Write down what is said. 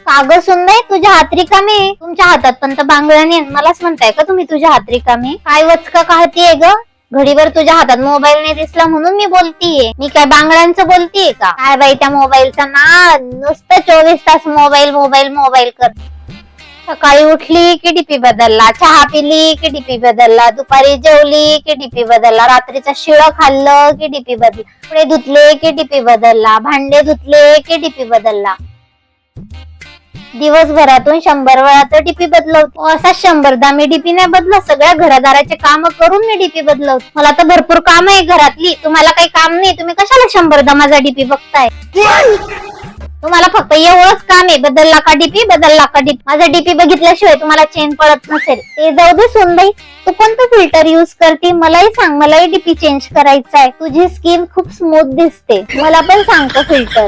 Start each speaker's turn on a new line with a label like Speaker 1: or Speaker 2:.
Speaker 1: कागद सुनबाई, तुझ्या हात रिकामे? तुमच्या हातात पण तर बांगड्या नाही, मलाच म्हणताय का तुम्ही तुझ्या हात रिकामे? काय वचका काढतीये ग? घडीवर तुझ्या हातात मोबाईल नाही दिसला म्हणून मी बोलतीये. मी काय बांगड्यांचं बोलतीये का? काय बाई त्या मोबाईलचा ना, नुसतं 24 तास मोबाईल मोबाईल मोबाईल कर. सकाळी उठली की डीपी बदलला, चहा पिली की डीपी बदलला, दुपारी जेवली की डीपी बदलला, रात्रीचं शिळं खाल्लं की डीपी बदलला, कपडे धुतले की डीपी बदलला, भांडे धुतले की डीपी बदलला. दिवसभरातून 100 वेळा तर डीपी बदलवतो. असा 100दा मी डीपी नाही बदलत. सगळ्या घरादाराचे काम करून मी डीपी बदलवतो. मला तर भरपूर काम आहे घरातली. तुम्हाला काही काम नाही, तुम्ही कशाला 100दा माझा डीपी बघताय? तुम्हाला फक्त एवढंच काम आहे, बदलला का डीपी, बदलला का डीपी. माझा डीपी बघितल्याशिवाय तुम्हाला चेन पडत नसेल. ते जाऊ दे सोनबाई, तू कोणतं फिल्टर युज करते मलाही सांग. मलाही डीपी चेंज करायचा आहे. तुझी स्किन खूप स्मूथ दिसते, मला पण सांगतो फिल्टर.